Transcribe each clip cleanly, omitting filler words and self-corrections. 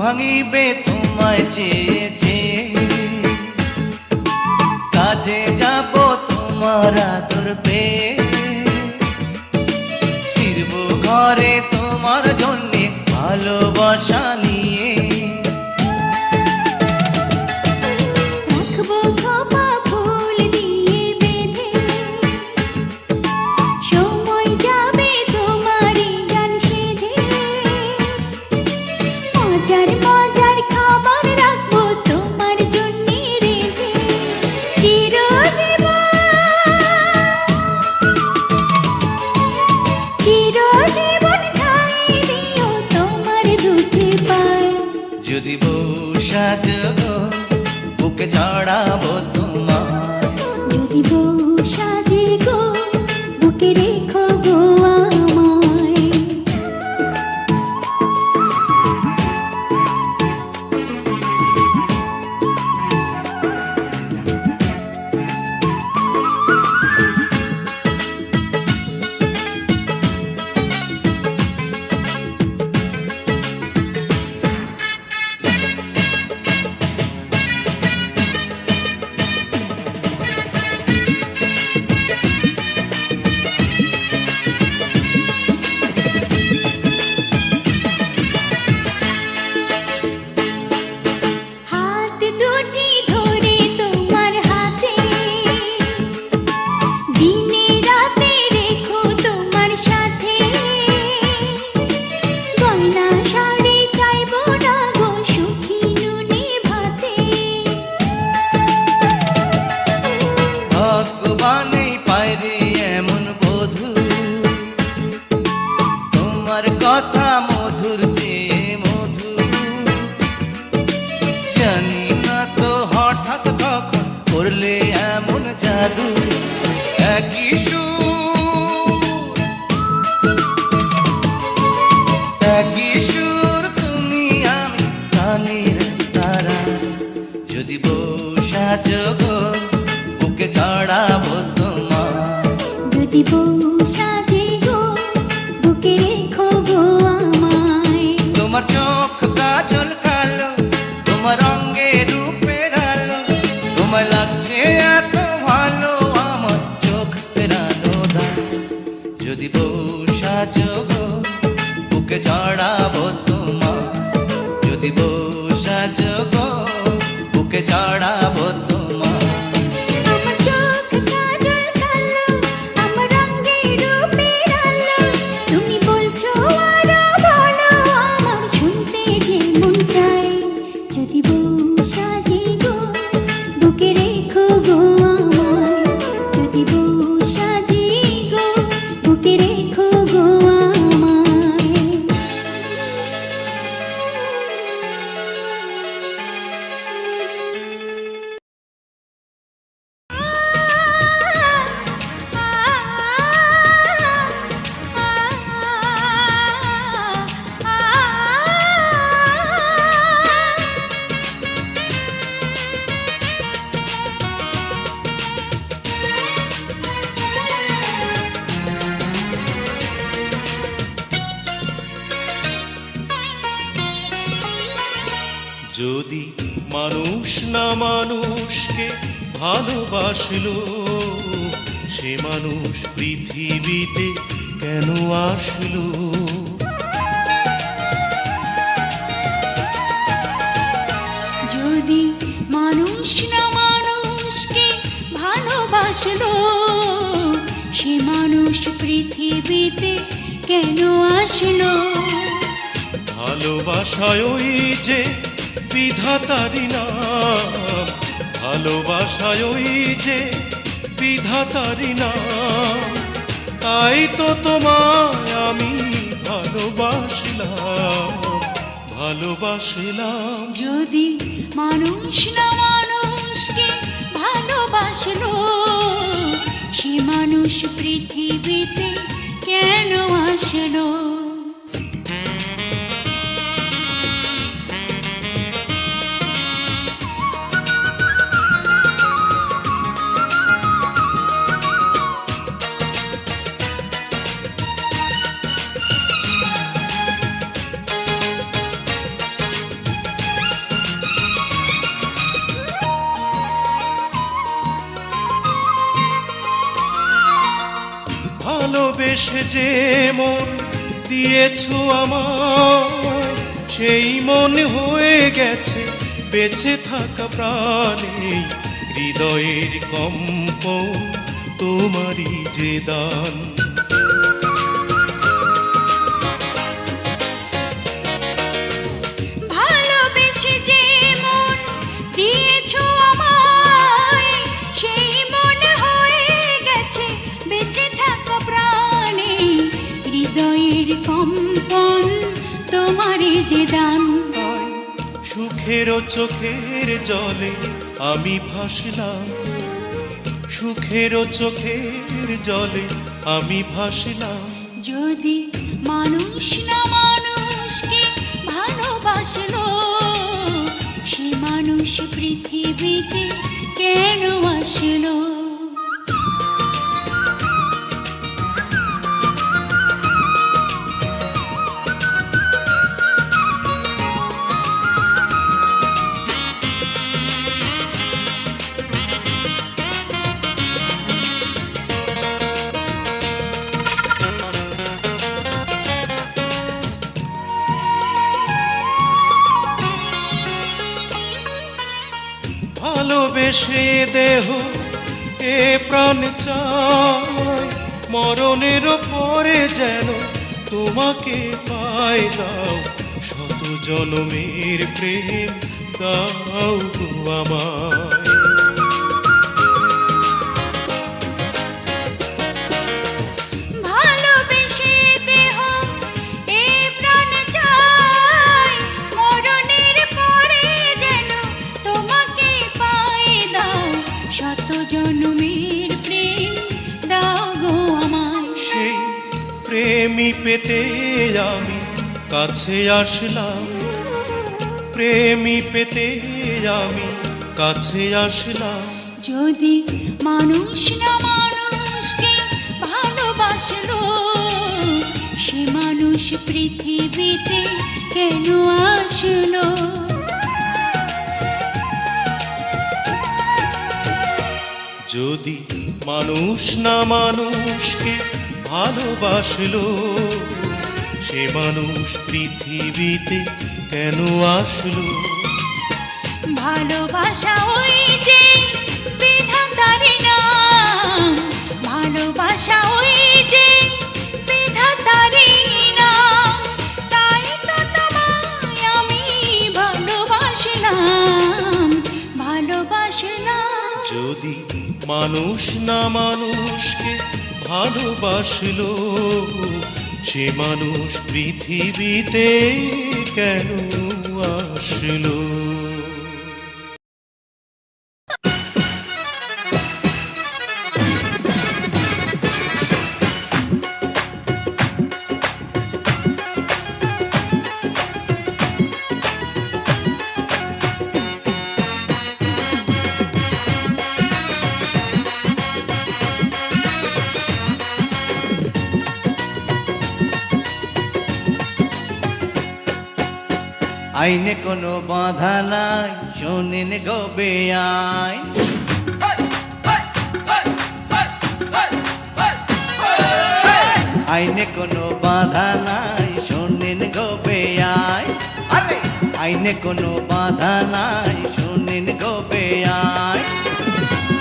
ভাঙিবে তোমায় চেয়েছে, কাজে যাব তোমার আদর পেয়ে, ফিরবো ঘরে তোমার জন্যে ভালোবাসা নিয়ে। রাখবো খোপা ফুল দিয়ে বেঁধে, সময় যাবে তোমারই গান সেধে, মজার মজার খাবার রাখবো তোমার জন্যে রেঁধে, চিরজীবন খাইয়ে দিও তোমার দুধে পায়। যদি বউ সাজগো বুকে জড়াবো তোমায়, যদি বউ সাজে গো বুকে রেখো গো আমায়। হাত দুটি ধরে তোমার হাতে, দিনে রাতে রেখো তোমার সাথে, গয়না শাড়ি চাইবো না গো সুখী নুনে ভাতে। ভগবানেই পায়রে এমন বধূ, তোমার কথা মধুর চেয়ে মধু, জানি না তো হঠাৎ কখন করলে এমন জাদু। একই সুর তুমি আমি প্রাণের তারা, যদি বউ সাজগো বুকে জড়াবো তোমায়, যদি বউ সাজে গো বুকে রেখো গো আমায়। তোমার চোখ কাজল কালো, তোমার অঙ্গে রূপের আলো, তোমায় লাগছে এত ভালো আমার চোখ ফেরানো দায়। যদি বউ সাজগো বুকে জড়াবো তোমায়, যদি বউ সাজগো বুকে জড়াবো তোমায়। আমার চোখ কাজল কালো, আমার রঙে রূপের আলো, তুমি বলছো আরো বলো আমার শুনতে যে মন চায়। যদি বউ সাজে গো বুকে রেখো গো আমায়, যদি বউ সাজে গো বুকে রেখো গো আমায়। যদি মানুষ না মানুষকে ভালোবাসলো, সে মানুষ পৃথিবীতে কেন আসলো? যদি মানুষ না মানুষকে ভালোবাসলো, সে মানুষ পৃথিবীতে কেন আসলো? ভালোবাসায় ওই যে বিধাতারি নাম, ভালোবাসায় ওই যে বিধাতারি নাম, তাই তো তোমায় আমি ভালোবাসলাম, ভালোবাসলাম। যদি মানুষ না মানুষকে ভালোবাসলো, সে মানুষ পৃথিবীতে কেন আসলো? ভালোবেসে যে মন দিয়েছো আমায়, সেই মন হয়ে গেছে বেঁচে থাকা প্রাণে। হৃদয়ের কম্পন তোমারই যে দান, ভালোবেসে যে মন দিয়েছো আমায়, সেই মন হয়ে গেছে বেঁচে থাকা প্রাণে। হৃদয়ের কম্পন তোমারই যে দান। তাই সুখের চোখের জলে আমি ভাসলাম, সুখের চোখের জলে আমি ভাসলাম। যদি মানুষ না মানুষকে ভালোবাসলো, সে মানুষ পৃথিবীতে কেন আসলো? ভালোবেসে দেহ এ প্রাণ চায়, মরণের পরে যেন তোমাকে পাই। দাও শত জনমের প্রেম দাও গো আমায়। ভালোবেসে দেহ এ প্রাণ চায়, মরণের পরে যেন তোমাকে পাই। দাও শত জন্মের প্রেম দাও গো আমায়। সেই প্রেমী পেতে আমি কাছে আসলাম, প্রেমী পেতে আমি কাছে আসলাম। যদি মানুষ না মানুষকে ভালোবাসলো, সে মানুষ পৃথিবীতে কেন আসলো? যদি মানুষ না মানুষকে ভালোবাসলো, সে মানুষ পৃথিবীতে কেন আসলো? ভালোবাসা ওই যে বিধাতারি নাম, ভালোবাসা ওই যে বিধাতারি নাম, তাই তো তোমায় আমি ভালোবাসলাম, ভালোবাসলাম। যদি মানুষ না মানুষকে ভালোবাসলো, সে মানুষ পৃথিবীতে কেন আসলো? আইনে কোনো বাধা নাই, শোনেন গো বেআইন। আইনে কোনো বাধা নাই, শোনেন গো বেআইন। আইনে কোনো বাধা নাই, শোনেন গো বেআইন।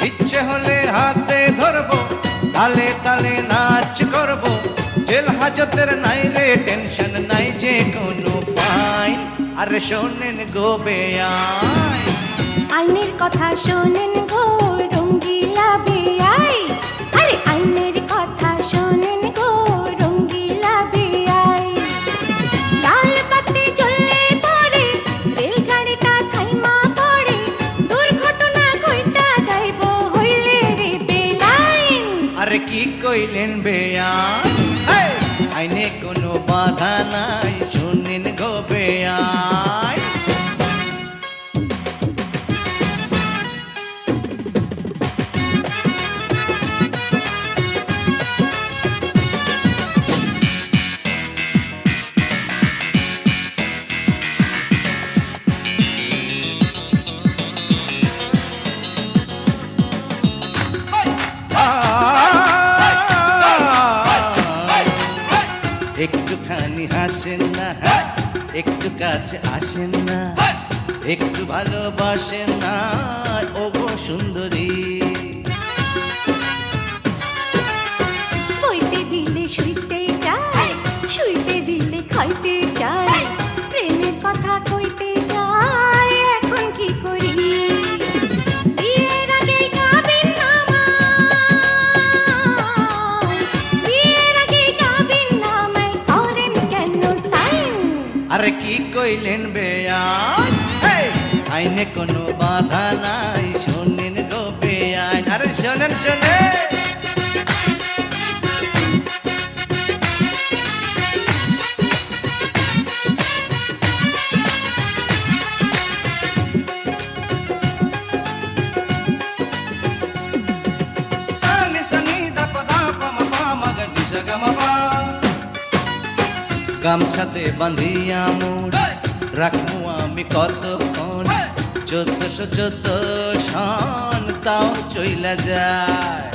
ইচ্ছে হলে হাতে ধরবো, তালে তালে নাচ করবো। জেল হাজতের নাই রে টেনশন, নাই যে কোনো ফাইন। আরে শোনেন গো বেআইন, আইনের কথা শোনেন গো রঙ্গিলা বেআইন। আরে কি কইলেন বেয়াই, এই, আইনে কোনো বাধা নাই, শুনেন গো বেয়াই। একটুখানি হাসেন না, একটু কাছে আসেন না, একটু ভালোবাসেন না, ও গো সুন্দরী। কইতে দিলে শুইতে চাই, শুইতে দিলে খাইতে চাই, প্রেমের কথা কইতে চাই, এখন কি করি? বিয়ের আগে কাবিন নামায়, বিয়ের আগে কাবিন নামায় করেন কেন সাইন? আরে কি কইলেন বেয়াই, এই, আইনে কোনো বাধা নাই, শোনেন গো বেয়াই। আরে শোনেন শোনেন, সানি সানি দা পা দা পা মা পা মা গা নি সা গা মা পা। গামছাতে বাঁধিয়া মোড় রাখবো আমি কতক্ষণ, 1414 সন তাও চইলা যায়।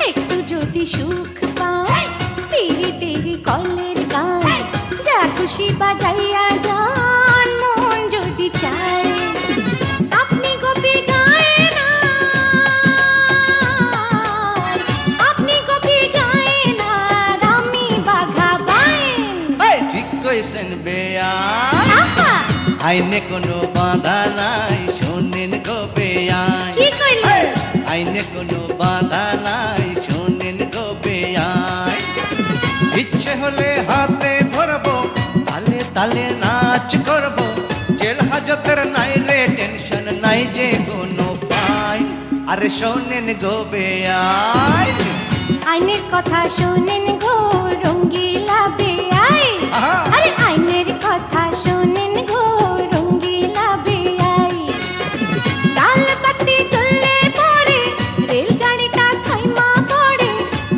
একটু যদি সুখ পাই, তেরি তেরি কলের গান, যা খুশি বাজাইয়া যান, মন যদি চায়। আপনি গোপী গায়েন আর, আপনি গোপী গায়েন আর, আমি বাঘা বাইন। এই, ঠিক কইছেন বেয়াই, আহা, আইনে কোনো বাধা নাই, শোনেন গো বেয়াই। কি কইলেন? আইনে কোনো বাধা নাই, শোনেন গো বেয়াই। ইচ্ছে হলে হাতে ধরবো, তালে তালে নাচ করবো, জেল হাজতের নাই রে টেনশন নাই যে কোনো পাই। আরে শোনেন গো বেয়াই, আইনের কথা শোনেন গো রঙ্গিলা বেয়াই। আহা। আরে আইনের কথা শোনেন গো রঙ্গিলা বেয়াই। ডাল বাতি জ্বললে পরে, রেলগাড়িটা থাইমা পড়ে,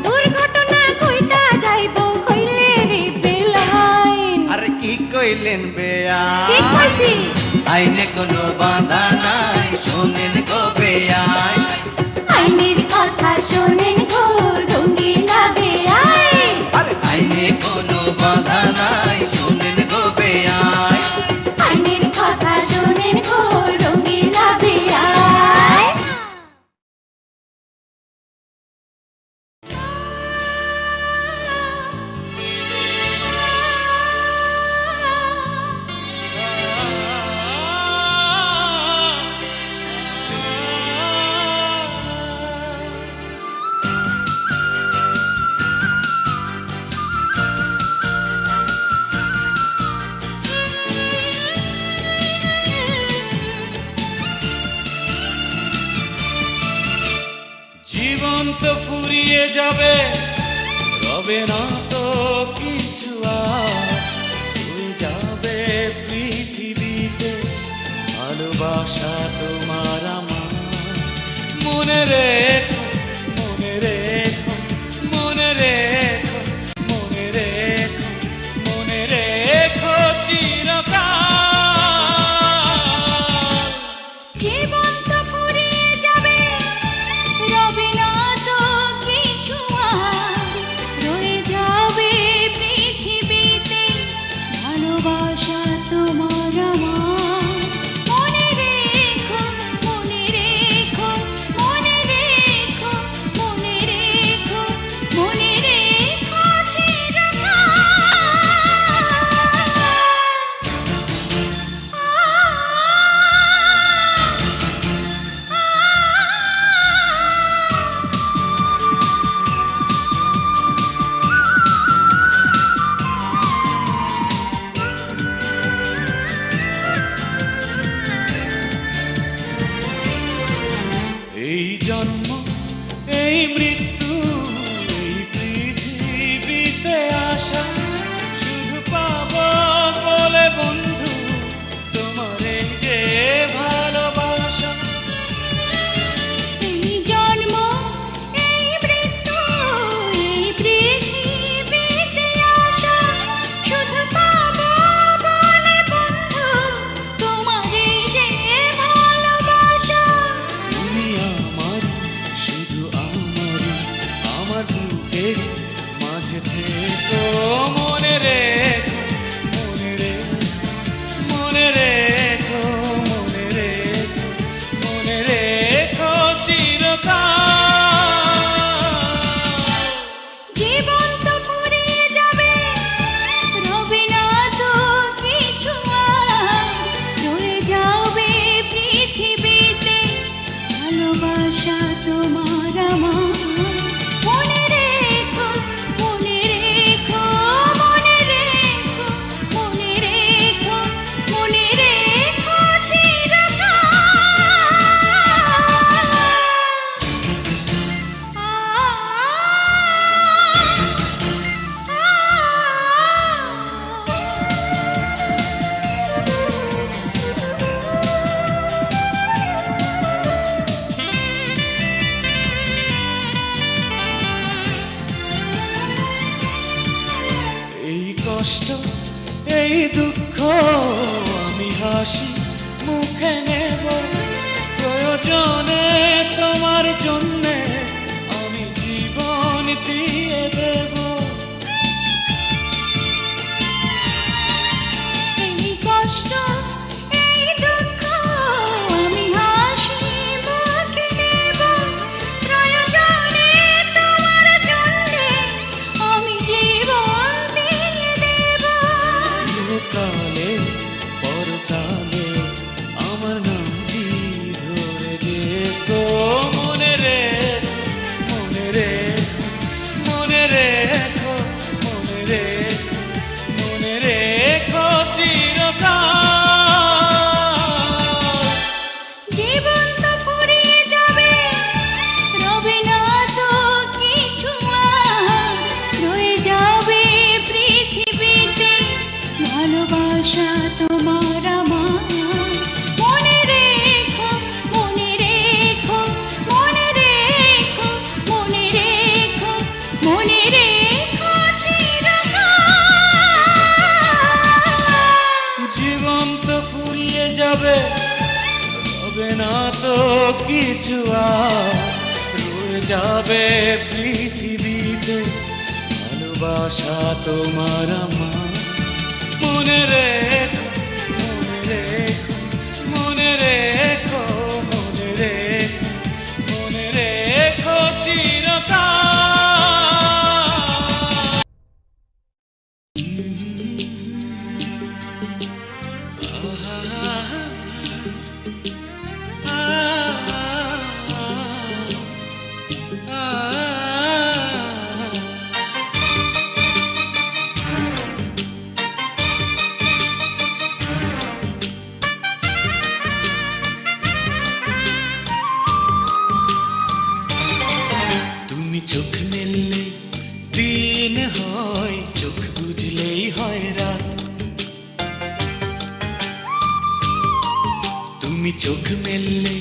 দুর্ঘটনা ঘইটা যাইব হইলে রে বেলাইন। আরে কি কইলেন ঠিক বেয়াই, কইছি। আইনে কোনো বাধা নাই, শোনেন গো বেয়াই। আইনের কথা শোনেন গো রঙ্গিলা বেয়াই। আরে আইনে কোনো বাধা নাই, শোনেন গো বেয়াই। আইনের কথা শোনেন গো রঙ্গিলা বেয়াই। জীবন তো ফুরিয়ে যাবে, রবে না তো কিছু আর, রয়ে যাবে পৃথিবীতে ভালোবাসা তোমার আমার। মনে রেখো, মনে রেখো, মনে রেখো, মনে রেখো, মনে রেখো চিরকাল। জীবন তো ফুরিয়ে যাবে, রবে না তো কিছু আর, রয়ে যাবে পৃথিবীতে ভালোবাসা তোমার আমার। মনে রেখো, মনে রেখো, মনে রেখো। জন্ম এই মৃত্যু এই পৃথিবীতে আসা শুধু পাবো বলে বন্ধু তোমার এই যে ভালোবাসা। এই জন্ম এই মৃত্যু এই পৃথিবীতে আসা শুধু পাবো বলে বন্ধু তোমার এই যে ভালোবাসা। তুমি আমার শুধু আমার আমার বুকের মাঝে থেকো মনে রেখো মনে রেখো মনে রেখো মনে রেখো মনে রেখো চিরকাল। জীবন তো ফুরিয়ে যাবে রবে না তো কিছু আর রয়ে যাবে পৃথিবীতে ভালোবাসা তোমার আমার। মনে রেখো মনে রেখো মনে রেখো মনে রেখো মনে রেখো চিরকাল। এই কষ্ট এই দুঃখ আমি হাসি মুখে নেব প্রয়োজনে তোমার জন্যে আমি জীবন দিয়ে দেব। এই কষ্ট এই দুঃখ আমি হাসি মুখে নেব প্রয়োজনে তোমার জন্যে আমি জীবন দিয়ে দেব। ইহকালে পরকালে আমার নামটি ধরে যেতো মনে রেখো মনে রেখো মনে রেখো মনে রেখো মনে রেখো চিরকাল। জীবন তো ফুরিয়ে যাবে রবে না তো কিছু আর রয়ে যাবে পৃথিবীতে ভালোবাসা তোমার আমার। মনে রেখো মনে রেখো মনে রেখো মনে রেখো মনে রেখো চিরকাল। জীবন তো ফুরিয়ে যাবে হবে না তো কিছু আর রয়ে যাবে পৃথিবীতে ভালোবাসা তোমার আমার। মনে রেখো মনে রেখো মনে রেখো মনে রেখো মনে রেখো চিরকাল। তুমি চোখ মেললে দিন হয় চোখ বুঝলেই হয় রাত। তুমি চোখ মেললে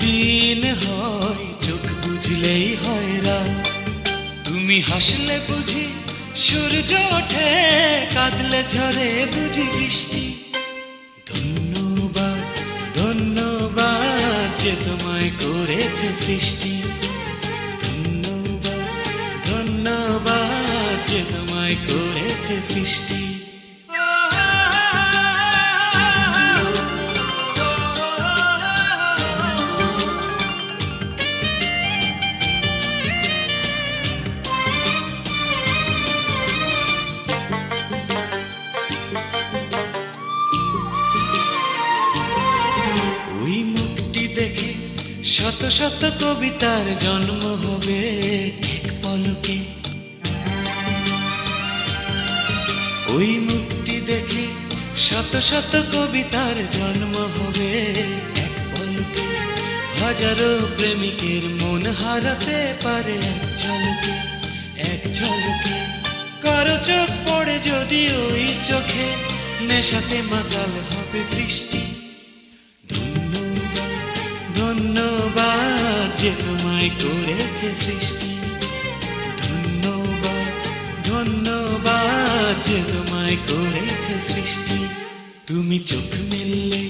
দিন হয় চোখ বুঝলেই হয় রাত। তুমি হাসলে বুঝি সূর্য ওঠে কাঁদলে ঝরে বুঝি বৃষ্টি। ধন্যবাদ ধন্যবাদ যে তোমায় করেছে সৃষ্টি। ধন্যবাদ ধন্যবাদ যে তোমায় করেছে সৃষ্টি। ওই মুখটি দেখে শত শত কবিতার জন্ম হবে এক পলকে। ওই মুখটি দেখে শত শত কবিতার জন্ম হবে এক পলকে। হাজারো প্রেমিকের মন হারাতে পারে এক ঝলকে কারো চোখ পড়ে যদি ওই চোখে নেশাতে মাতাল হবে দৃষ্টি। ধন্যবাদ ধন্যবাদ যে তোমায় করেছে সৃষ্টি। ধন্যবাদ ধন্যবাদ যে তোমায় করেছে সৃষ্টি। তুমি চোখ মেললে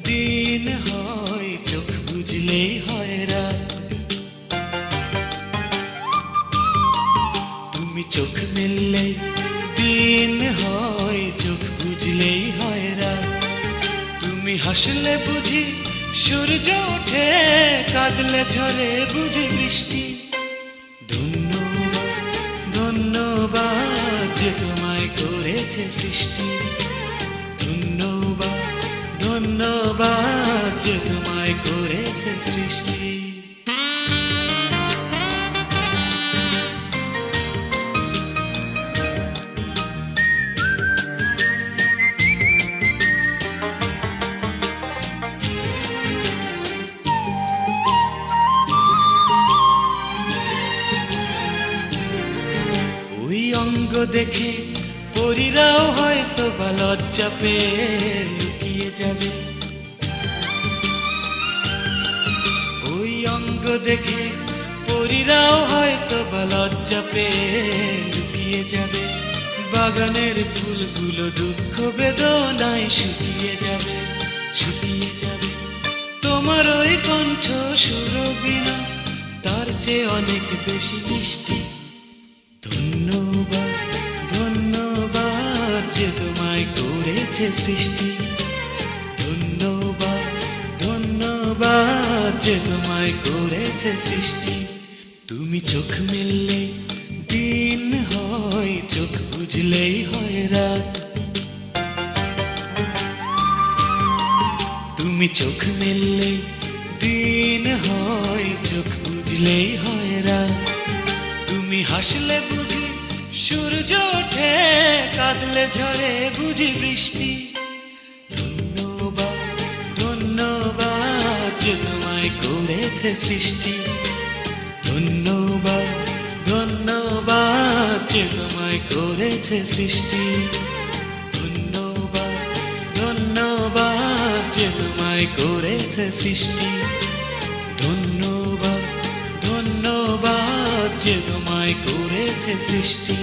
দিন হয়, চোখ বুঝলেই হয় রাত। তুমি চোখ মেললে দিন হয়, চোখ বুঝলেই হয় রাত। তুমি হাসলে বুঝি সূর্য ওঠে, কাঁদলে ঝরে বুঝি বৃষ্টি। ধন্যবাদ ধন্যবাদ যে তোমায় করেছে সৃষ্টি। ধন্যবাদ ধন্যবাদ যে তোমায় করেছে সৃষ্টি। ওই অঙ্গ দেখে পরীরাও হয়তো বা লজ্জা পেয়ে লুকিয়ে যাবে। ওই অঙ্গ দেখে পরীরাও হয়তো বা লজ্জা পেয়ে লুকিয়ে যাবে। বাগানের ফুলগুলো দুঃখ বেদনায় শুকিয়ে যাবে। তোমার ওই কণ্ঠ সুরবিনা তার চেয়ে অনেক বেশি মিষ্টি। ধন্যবাদ ধন্যবাদ যে তোমায় করেছে সৃষ্টি। ধন্যবাদ ধন্যবাদ যে তোমায় করেছে সৃষ্টি। তুমি চোখ মেললে দিন হয়, চোখ বুঝলেই হয় রাত। তুমি চোখ মেললে দিন হয়, চোখ বুঝলেই হয় রাত। তুমি হাসলে বুঝি সূর্য ওঠে, কাঁদলে ঝরে বুঝি বৃষ্টি। ধন্যবাদ ধন্যবাদ যে তোমায় করেছে সৃষ্টি। ধন্যবাদ ধন্যবাদ যে তোমায় করেছে সৃষ্টি। ধন্যবাদ ধন্যবাদ যে তোমায় করেছে সৃষ্টি। ধন্যবাদ ধন্যবাদ যে তোমায় করেছে সৃষ্টি।